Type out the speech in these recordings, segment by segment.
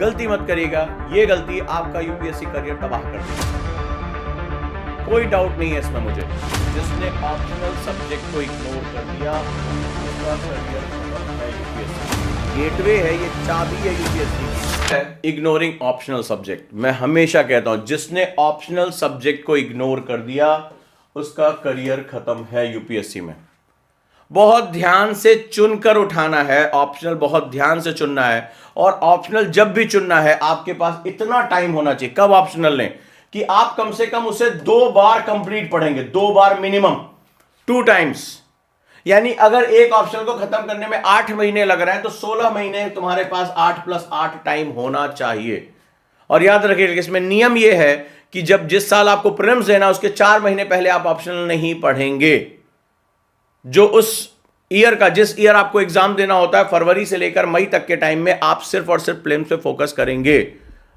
गलती मत करिएगा, ये गलती आपका यूपीएससी करियर तबाह कर देगी। कोई डाउट नहीं है इसमें मुझे। जिसने ऑप्शनल सब्जेक्ट को इग्नोर कर दिया उसका करियर खत्म है यूपीएससी। गेटवे है, ये चाबी है यूपीएससी। इग्नोरिंग ऑप्शनल सब्जेक्ट, मैं हमेशा कहता हूं जिसने ऑप्शनल सब्जेक्ट को इग्नोर कर दिया उसका करियर खत्म है यूपीएससी में। बहुत ध्यान से चुनकर उठाना है ऑप्शनल, बहुत ध्यान से चुनना है। और ऑप्शनल जब भी चुनना है आपके पास इतना टाइम होना चाहिए। कब ऑप्शनल लें कि आप कम से कम उसे 2 बार कंप्लीट पढ़ेंगे, 2 बार मिनिमम, 2 टाइम्स। यानी अगर एक ऑप्शनल को खत्म करने में 8 महीने लग रहे हैं तो 16 महीने तुम्हारे पास 8 + 8 टाइम होना चाहिए। और याद रखिएगा इसमें नियम यह है कि जब जिस साल आपको प्रीलिम्स देना उसके 4 महीने पहले आप ऑप्शनल नहीं पढ़ेंगे। जो उस ईयर का, जिस ईयर आपको एग्जाम देना होता है, फरवरी से लेकर मई तक के टाइम में आप सिर्फ और सिर्फ प्रीलिम्स पे फोकस करेंगे,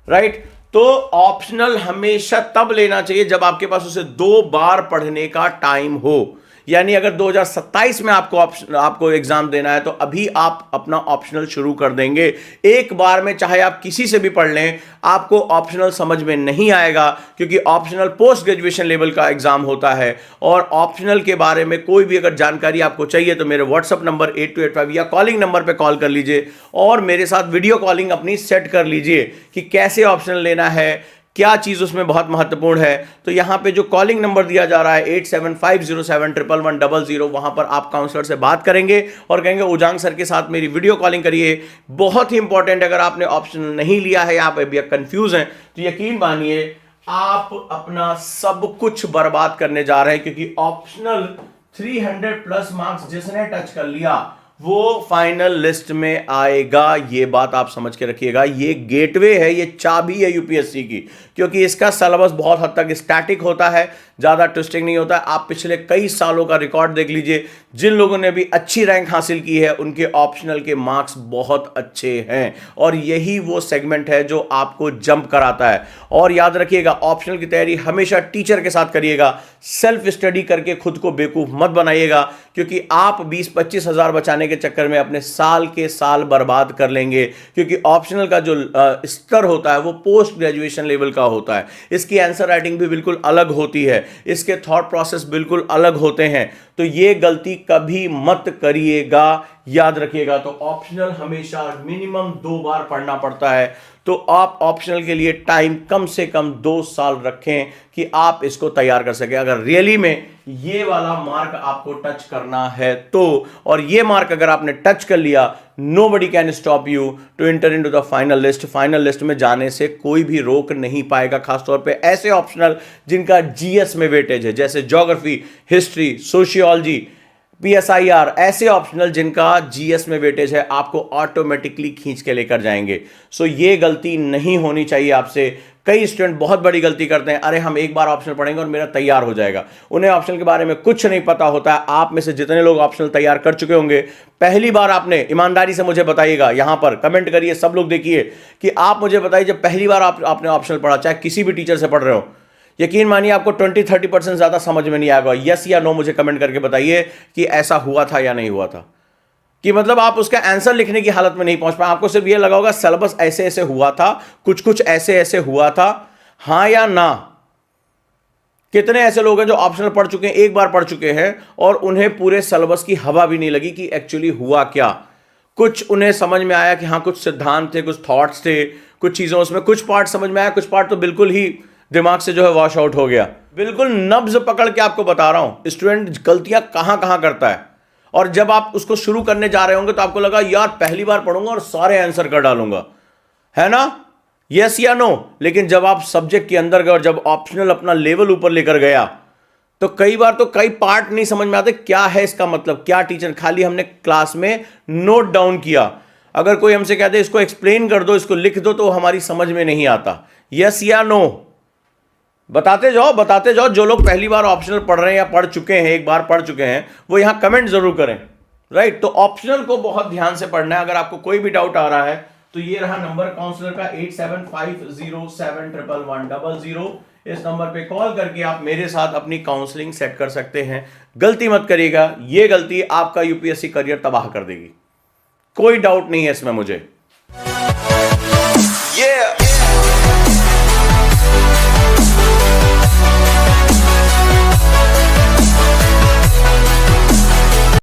राइट। तो ऑप्शनल हमेशा तब लेना चाहिए जब आपके पास उसे 2 बार पढ़ने का टाइम हो। यानी अगर 2027 में आपको एग्जाम देना है तो अभी आप अपना ऑप्शनल शुरू कर देंगे। एक बार में चाहे आप किसी से भी पढ़ लें, आपको ऑप्शनल समझ में नहीं आएगा, क्योंकि ऑप्शनल पोस्ट ग्रेजुएशन लेवल का एग्जाम होता है। और ऑप्शनल के बारे में कोई भी अगर जानकारी आपको चाहिए तो मेरे व्हाट्सएप नंबर 8285 या कॉलिंग नंबर पर कॉल कर लीजिए और मेरे साथ वीडियो कॉलिंग अपनी सेट कर लीजिए कि कैसे ऑप्शनल लेना है, क्या चीज उसमें बहुत महत्वपूर्ण है। तो यहां पे जो कॉलिंग नंबर दिया जा रहा है 8750711100, वहां पर आप काउंसलर से बात करेंगे और कहेंगे उजांग सर के साथ मेरी वीडियो कॉलिंग करिए। बहुत ही इंपॉर्टेंट, अगर आपने ऑप्शन नहीं लिया है, आप अभी कंफ्यूज हैं, तो यकीन मानिए आप अपना सब कुछ बर्बाद करने जा रहे हैं। क्योंकि ऑप्शनल 300+ मार्क्स जिसने टच कर लिया वो फाइनल लिस्ट में आएगा। ये बात आप समझ के रखिएगा। ये गेटवे है, ये चाबी है यूपीएससी की, क्योंकि इसका सिलेबस बहुत हद तक स्टैटिक होता है, ज्यादा ट्विस्टिंग नहीं होता है। आप पिछले कई सालों का रिकॉर्ड देख लीजिए, जिन लोगों ने भी अच्छी रैंक हासिल की है उनके ऑप्शनल के मार्क्स बहुत अच्छे हैं। और यही वो सेगमेंट है जो आपको जंप कराता है। और याद रखिएगा ऑप्शनल की तैयारी हमेशा टीचर के साथ करिएगा, सेल्फ स्टडी करके खुद को बेवकूफ मत बनाइएगा, क्योंकि आप 20-25 हजार बचाने के चक्कर में अपने साल के साल बर्बाद कर लेंगे। क्योंकि ऑप्शनल का जो स्तर होता है वो पोस्ट ग्रेजुएशन लेवल का होता है। इसकी आंसर राइटिंग भी बिल्कुल अलग होती है, इसके थॉट प्रोसेस बिल्कुल अलग होते हैं। तो ये गलती कभी मत करिएगा, याद रखिएगा। तो ऑप्शनल हमेशा मिनिमम 2 बार पढ़ना पड़ता है। तो आप ऑप्शनल के लिए टाइम कम से कम 2 साल रखें कि आप इसको तैयार कर सकें। अगर रियली में ये वाला मार्क आपको टच करना है तो, और ये मार्क अगर आपने टच कर लिया, nobody can stop you to enter into the final list। Final list में जाने से कोई भी रोक नहीं पाएगा। खासतौर पे ऐसे ऑप्शनल जिनका जीएस में वेटेज है, जैसे ज्योग्राफी, हिस्ट्री, सोशियोलॉजी, PSIR, ऐसे ऑप्शनल जिनका जीएस में वेटेज है आपको ऑटोमेटिकली खींच के लेकर जाएंगे। सो ये गलती नहीं होनी चाहिए आपसे। कई स्टूडेंट बहुत बड़ी गलती करते हैं, अरे हम एक बार ऑप्शनल पढ़ेंगे और मेरा तैयार हो जाएगा। उन्हें ऑप्शनल के बारे में कुछ नहीं पता होता है। आप में से जितने लोग ऑप्शनल तैयार कर चुके होंगे, पहली बार आपने, ईमानदारी से मुझे बताइएगा, यहां पर कमेंट करिए, सब लोग देखिए कि आप मुझे बताइए जब पहली बार आपने ऑप्शनल पढ़ा, चाहे किसी भी टीचर से पढ़ रहे हो, यकीन मानिए आपको 20-30% ज्यादा समझ में नहीं आएगा। यस या नो मुझे कमेंट करके बताइए कि ऐसा हुआ था या नहीं हुआ था। कि मतलब आप उसका आंसर लिखने की हालत में नहीं पहुंच पाए, आपको सिर्फ ये लगा होगा सिलेबस ऐसे ऐसे हुआ था, कुछ कुछ ऐसे ऐसे हुआ था, हां या ना। कितने ऐसे लोग हैं जो ऑप्शनल पढ़ चुके हैं, एक बार पढ़ चुके हैं और उन्हें पूरे सिलेबस की हवा भी नहीं लगी कि एक्चुअली हुआ क्या। कुछ उन्हें समझ में आया कि हाँ कुछ सिद्धांत थे, कुछ थॉट्स थे, कुछ चीजों उसमें, कुछ पार्ट समझ में आया, कुछ पार्ट तो बिल्कुल ही दिमाग से जो है वॉश आउट हो गया। बिल्कुल नब्ज पकड़ के आपको बता रहा हूं स्टूडेंट गलतियां कहां कहां करता है। और जब आप उसको शुरू करने जा रहे होंगे तो आपको लगा यार पहली बार पढ़ूंगा और सारे आंसर कर डालूंगा, है ना, यस या नो। लेकिन जब आप सब्जेक्ट के अंदर गए और जब ऑप्शनल अपना लेवल ऊपर लेकर गया तो कई बार तो कई पार्ट नहीं समझ में आते, क्या है इसका मतलब, क्या टीचर, खाली हमने क्लास में नोट डाउन किया। अगर कोई हमसे कहते इसको एक्सप्लेन कर दो, इसको लिख दो, तो हमारी समझ में नहीं आता। यस या नो बताते जाओ, बताते जाओ। जो लोग पहली बार ऑप्शनल पढ़ रहे हैं या पढ़ चुके हैं, एक बार पढ़ चुके हैं, वो यहां कमेंट जरूर करें, राइट। तो ऑप्शनल को बहुत ध्यान से पढ़ना है। अगर आपको कोई भी डाउट आ रहा है तो ये रहा नंबर काउंसलर का 8750711100। इस नंबर पे कॉल करके आप मेरे साथ अपनी काउंसलिंग सेट कर सकते हैं। गलती मत करिएगा, ये गलती आपका यूपीएससी करियर तबाह कर देगी। कोई डाउट नहीं है इसमें मुझे।